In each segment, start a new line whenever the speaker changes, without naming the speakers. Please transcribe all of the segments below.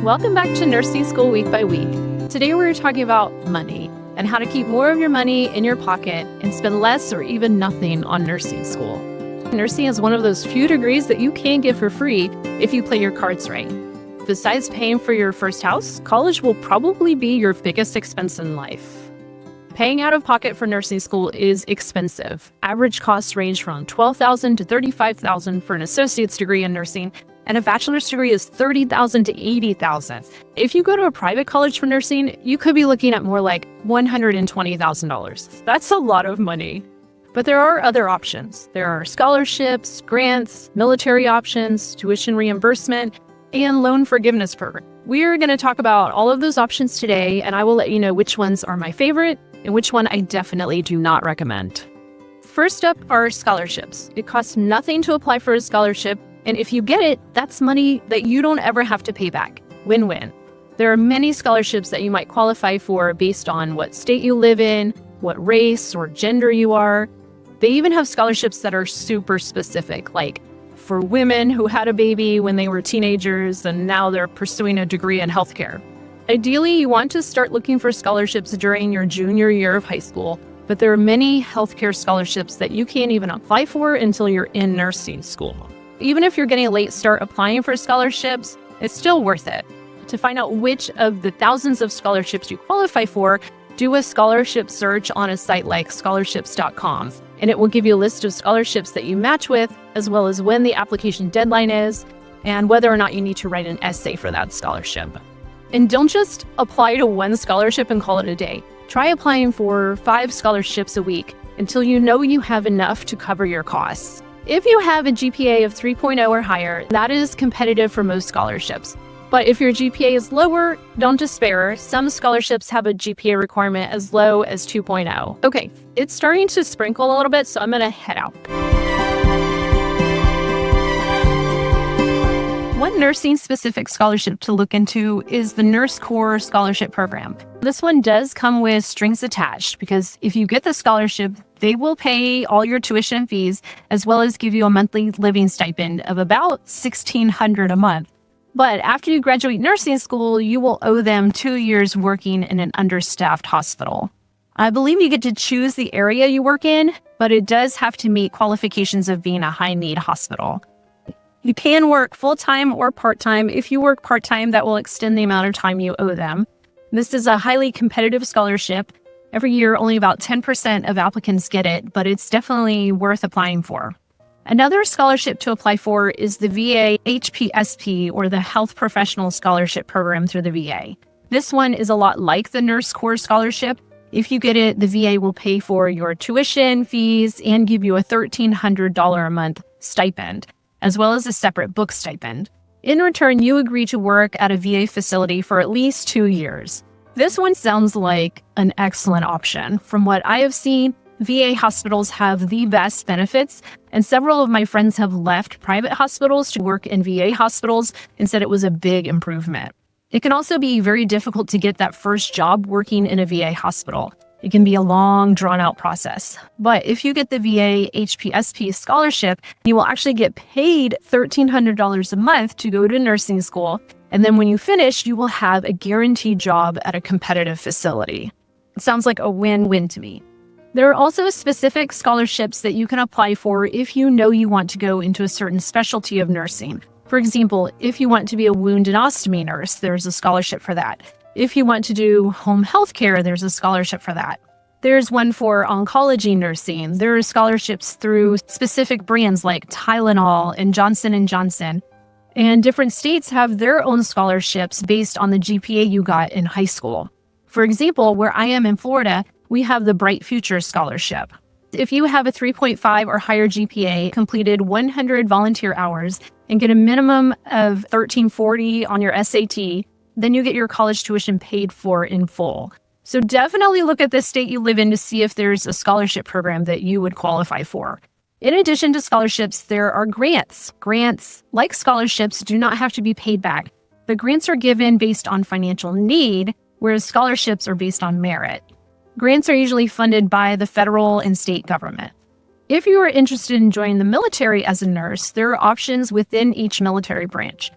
Welcome back to Nursing School Week by Week. Today we're talking about money and how to keep more of your money in your pocket and spend less or even nothing on nursing school. Nursing is one of those few degrees that you can get for free if you play your cards right. Besides paying for your first house, college will probably be your biggest expense in life. Paying out of pocket for nursing school is expensive. Average costs range from $12,000 to $35,000 for an associate's degree in nursing, and a bachelor's degree is $30,000 to $80,000. If you go to a private college for nursing, you could be looking at more like $120,000. That's a lot of money. But there are other options. There are scholarships, grants, military options, tuition reimbursement, and loan forgiveness program. We're going to talk about all of those options today, and I will let you know which ones are my favorite and which one I definitely do not recommend. First up are scholarships. It costs nothing to apply for a scholarship, and if you get it, that's money that you don't ever have to pay back. Win-win. There are many scholarships that you might qualify for based on what state you live in, what race or gender you are. They even have scholarships that are super specific, like for women who had a baby when they were teenagers and now they're pursuing a degree in healthcare. Ideally, you want to start looking for scholarships during your junior year of high school, but there are many healthcare scholarships that you can't even apply for until you're in nursing school. Even if you're getting a late start applying for scholarships, it's still worth it. To find out which of the thousands of scholarships you qualify for, do a scholarship search on a site like scholarships.com, and it will give you a list of scholarships that you match with, as well as when the application deadline is, and whether or not you need to write an essay for that scholarship. And don't just apply to one scholarship and call it a day. Try applying for 5 scholarships a week until you know you have enough to cover your costs. If you have a GPA of 3.0 or higher, that is competitive for most scholarships. But if your GPA is lower, don't despair. Some scholarships have a GPA requirement as low as 2.0. Okay, it's starting to sprinkle a little bit, so I'm gonna head out. One nursing-specific scholarship to look into is the Nurse Corps Scholarship Program. This one does come with strings attached because if you get the scholarship, they will pay all your tuition and fees, as well as give you a monthly living stipend of about $1,600 a month. But after you graduate nursing school, you will owe them 2 years working in an understaffed hospital. I believe you get to choose the area you work in, but it does have to meet qualifications of being a high-need hospital. You can work full-time or part-time. If you work part-time, that will extend the amount of time you owe them. This is a highly competitive scholarship. Every year, only about 10% of applicants get it, but it's definitely worth applying for. Another scholarship to apply for is the VA HPSP, or the Health Professional Scholarship Program through the VA. This one is a lot like the Nurse Corps Scholarship. If you get it, the VA will pay for your tuition, fees, and give you a $1,300 a month stipend, as well as a separate book stipend. In return, you agree to work at a VA facility for at least 2 years. This one sounds like an excellent option. From what I have seen, VA hospitals have the best benefits, and several of my friends have left private hospitals to work in VA hospitals and said it was a big improvement. It can also be very difficult to get that first job working in a VA hospital. It can be a long, drawn-out process. But if you get the VA HPSP scholarship, you will actually get paid $1,300 a month to go to nursing school, and then when you finish, you will have a guaranteed job at a competitive facility. It sounds like a win-win to me. There are also specific scholarships that you can apply for if you know you want to go into a certain specialty of nursing. For example, if you want to be a wound and ostomy nurse, there's a scholarship for that. If you want to do home health care, there's a scholarship for that. There's one for oncology nursing. There are scholarships through specific brands like Tylenol and Johnson & Johnson. And different states have their own scholarships based on the GPA you got in high school. For example, where I am in Florida, we have the Bright Future Scholarship. If you have a 3.5 or higher GPA, completed 100 volunteer hours, and get a minimum of 1340 on your SAT, then you get your college tuition paid for in full. So definitely look at the state you live in to see if there's a scholarship program that you would qualify for. In addition to scholarships, there are grants. Grants, like scholarships, do not have to be paid back. The grants are given based on financial need, whereas scholarships are based on merit. Grants are usually funded by the federal and state government. If you are interested in joining the military as a nurse, there are options within each military branch.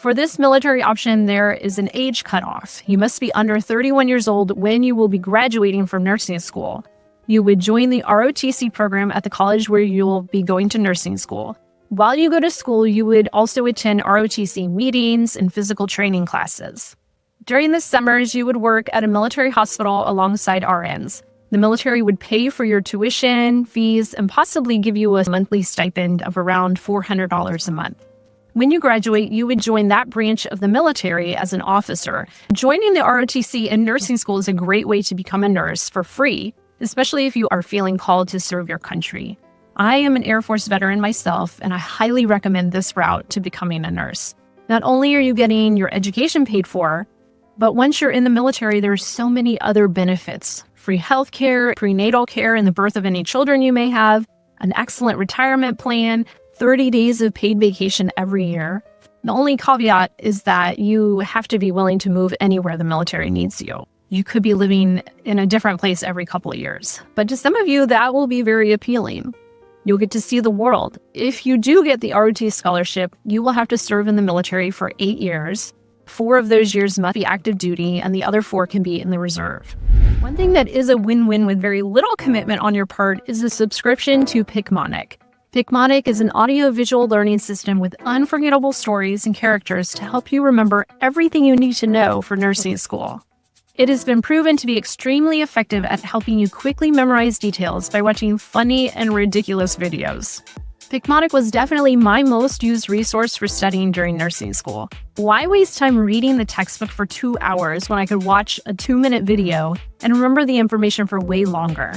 For this military option, there is an age cutoff. You must be under 31 years old when you will be graduating from nursing school. You would join the ROTC program at the college where you will be going to nursing school. While you go to school, you would also attend ROTC meetings and physical training classes. During the summers, you would work at a military hospital alongside RNs. The military would pay for your tuition, fees, and possibly give you a monthly stipend of around $400 a month. When you graduate, you would join that branch of the military as an officer. Joining the ROTC in nursing school is a great way to become a nurse for free, especially if you are feeling called to serve your country. I am an Air Force veteran myself, and I highly recommend this route to becoming a nurse. Not only are you getting your education paid for, but once you're in the military, there's so many other benefits. Free health care, prenatal care in the birth of any children you may have, an excellent retirement plan, 30 days of paid vacation every year. The only caveat is that you have to be willing to move anywhere the military needs you. You could be living in a different place every couple of years. But to some of you, that will be very appealing. You'll get to see the world. If you do get the ROT scholarship, you will have to serve in the military for 8 years. 4 of those years must be active duty, and the other 4 can be in the reserve. One thing that is a win-win with very little commitment on your part is the subscription to Picmonic. Picmonic is an audio-visual learning system with unforgettable stories and characters to help you remember everything you need to know for nursing school. It has been proven to be extremely effective at helping you quickly memorize details by watching funny and ridiculous videos. Picmonic was definitely my most used resource for studying during nursing school. Why waste time reading the textbook for 2 hours when I could watch a 2-minute video and remember the information for way longer?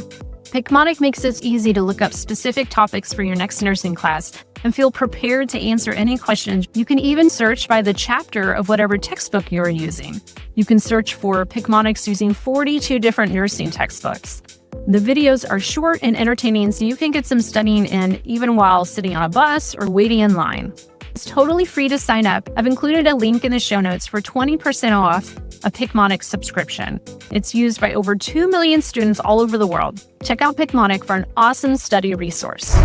Picmonic makes it easy to look up specific topics for your next nursing class and feel prepared to answer any questions. You can even search by the chapter of whatever textbook you're using. You can search for Picmonics using 42 different nursing textbooks. The videos are short and entertaining, so you can get some studying in even while sitting on a bus or waiting in line. It's totally free to sign up. I've included a link in the show notes for 20% off a Picmonic subscription. It's used by over 2 million students all over the world. Check out Picmonic for an awesome study resource.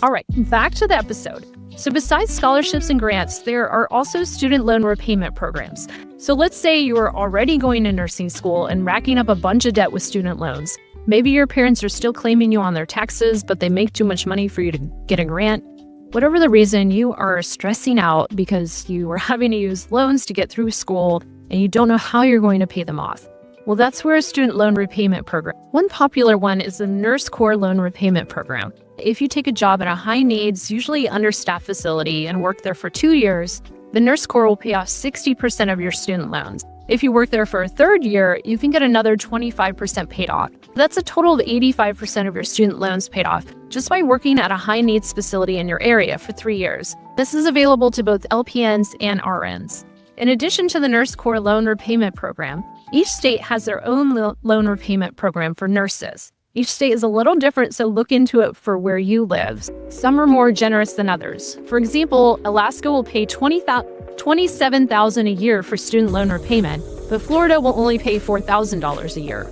All right, back to the episode. So besides scholarships and grants, there are also student loan repayment programs. So let's say you are already going to nursing school and racking up a bunch of debt with student loans. Maybe your parents are still claiming you on their taxes, but they make too much money for you to get a grant. Whatever the reason, you are stressing out because you are having to use loans to get through school and you don't know how you're going to pay them off. Well, that's where a student loan repayment program. One popular one is the Nurse Corps Loan Repayment Program. If you take a job at a high-needs, usually understaffed facility and work there for 2 years, the Nurse Corps will pay off 60% of your student loans. If you work there for a 3rd year, you can get another 25% paid off. That's a total of 85% of your student loans paid off just by working at a high-needs facility in your area for 3 years. This is available to both LPNs and RNs. In addition to the Nurse Corps Loan Repayment Program, each state has their own loan repayment program for nurses. Each state is a little different, so look into it for where you live. Some are more generous than others. For example, Alaska will pay $27,000 a year for student loan repayment, but Florida will only pay $4,000 a year.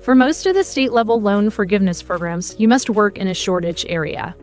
For most of the state-level loan forgiveness programs, you must work in a shortage area.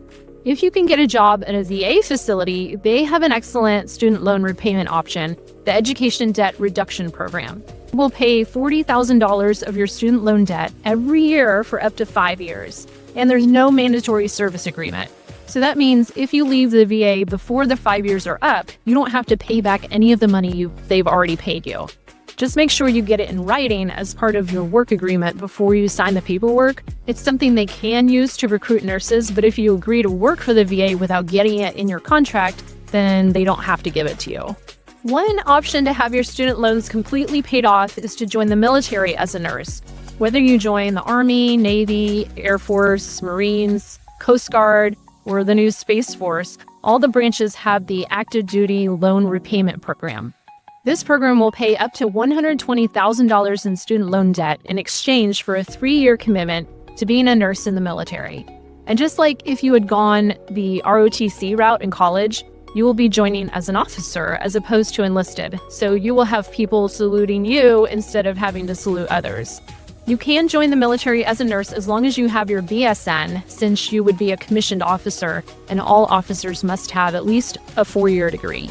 If you can get a job at a VA facility, they have an excellent student loan repayment option, the Education Debt Reduction Program. Will pay $40,000 of your student loan debt every year for up to 5 years, and there's no mandatory service agreement. So that means if you leave the VA before the 5 years are up, you don't have to pay back any of the money they've already paid you. Just make sure you get it in writing as part of your work agreement before you sign the paperwork. It's something they can use to recruit nurses, but if you agree to work for the VA without getting it in your contract, then they don't have to give it to you. One option to have your student loans completely paid off is to join the military as a nurse. Whether you join the Army, Navy, Air Force, Marines, Coast Guard, or the new Space Force, all the branches have the active duty loan repayment program. This program will pay up to $120,000 in student loan debt in exchange for a 3-year commitment to being a nurse in the military. And just like if you had gone the ROTC route in college, you will be joining as an officer as opposed to enlisted. So you will have people saluting you instead of having to salute others. You can join the military as a nurse as long as you have your BSN, since you would be a commissioned officer, and all officers must have at least a 4-year degree.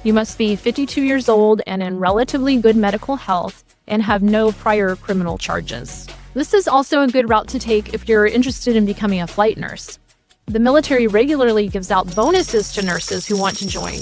You must be 52 years old and in relatively good medical health and have no prior criminal charges. This is also a good route to take if you're interested in becoming a flight nurse. The military regularly gives out bonuses to nurses who want to join.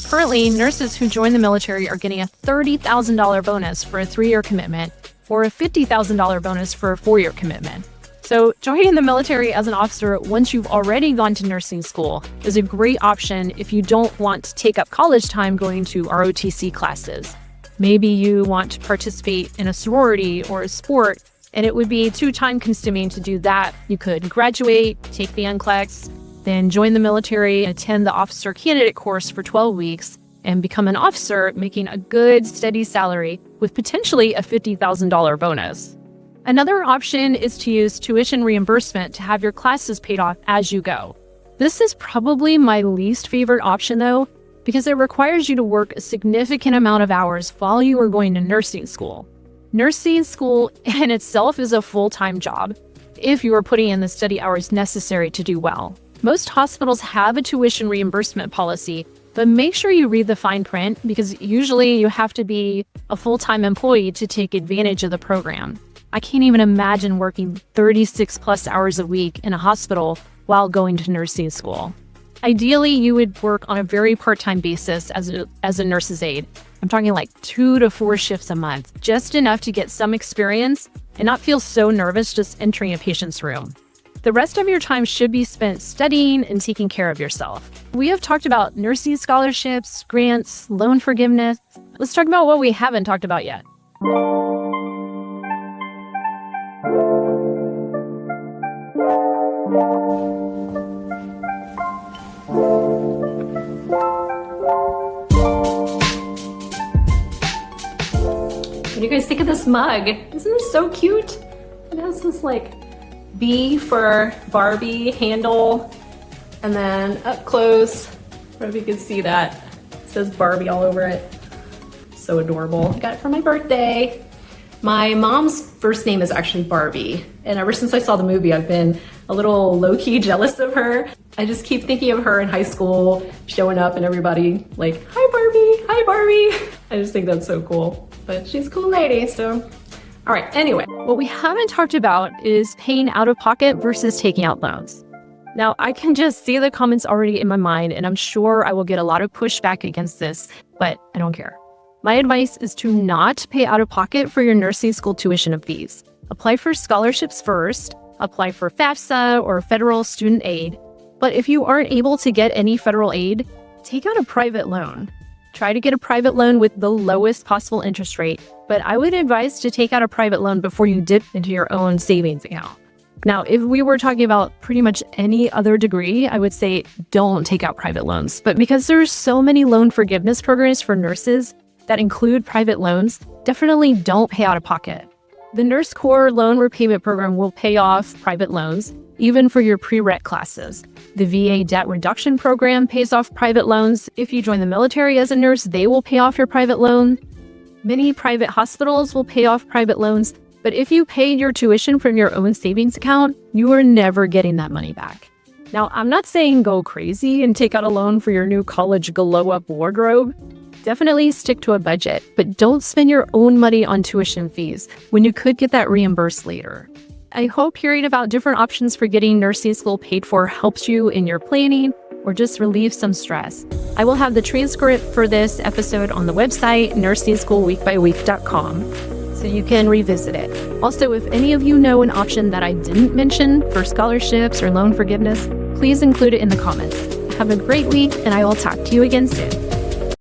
Currently, nurses who join the military are getting a $30,000 bonus for a 3-year commitment or a $50,000 bonus for a 4-year commitment. So joining the military as an officer once you've already gone to nursing school is a great option if you don't want to take up college time going to ROTC classes. Maybe you want to participate in a sorority or a sport, and it would be too time-consuming to do that. You could graduate, take the NCLEX, then join the military and attend the officer candidate course for 12 weeks and become an officer making a good, steady salary with potentially a $50,000 bonus. Another option is to use tuition reimbursement to have your classes paid off as you go. This is probably my least favorite option though, because it requires you to work a significant amount of hours while you are going to nursing school. Nursing school in itself is a full-time job if you are putting in the study hours necessary to do well. Most hospitals have a tuition reimbursement policy, but make sure you read the fine print because usually you have to be a full-time employee to take advantage of the program. I can't even imagine working 36 plus hours a week in a hospital while going to nursing school. Ideally, you would work on a very part-time basis as a nurse's aide. I'm talking like 2 to 4 shifts a month, just enough to get some experience and not feel so nervous just entering a patient's room. The rest of your time should be spent studying and taking care of yourself. We have talked about nursing scholarships, grants, loan forgiveness. Let's talk about what we haven't talked about yet. What do you guys think of this mug? Isn't it so cute? It has this like B for Barbie handle, and then up close, I don't know if you can see that, it says Barbie all over it. So adorable. I got it for my birthday. My mom's first name is actually Barbie, and ever since I saw the movie, I've been a little low-key jealous of her. I just keep thinking of her in high school, showing up and everybody like, hi Barbie, hi Barbie. I just think that's so cool, but she's a cool lady, so. All right, anyway, what we haven't talked about is paying out of pocket versus taking out loans. Now, I can just see the comments already in my mind, and I'm sure I will get a lot of pushback against this, but I don't care. My advice is to not pay out of pocket for your nursing school tuition and fees. Apply for scholarships first, apply for FAFSA or federal student aid. But if you aren't able to get any federal aid, take out a private loan. Try to get a private loan with the lowest possible interest rate, but I would advise to take out a private loan before you dip into your own savings account. Now, if we were talking about pretty much any other degree, I would say don't take out private loans. But because there's so many loan forgiveness programs for nurses that include private loans, definitely don't pay out of pocket. The Nurse Corps Loan Repayment Program will pay off private loans, even for your pre-req classes. The VA Debt Reduction Program pays off private loans. If you join the military as a nurse, they will pay off your private loan. Many private hospitals will pay off private loans, but if you pay your tuition from your own savings account, you are never getting that money back. Now, I'm not saying go crazy and take out a loan for your new college glow-up wardrobe. Definitely stick to a budget, but don't spend your own money on tuition fees when you could get that reimbursed later. I hope hearing about different options for getting nursing school paid for helps you in your planning or just relieve some stress. I will have the transcript for this episode on the website, nursing-school-week-by-week.com, so you can revisit it. Also, if any of you know an option that I didn't mention for scholarships or loan forgiveness, please include it in the comments. Have a great week, and I will talk to you again soon.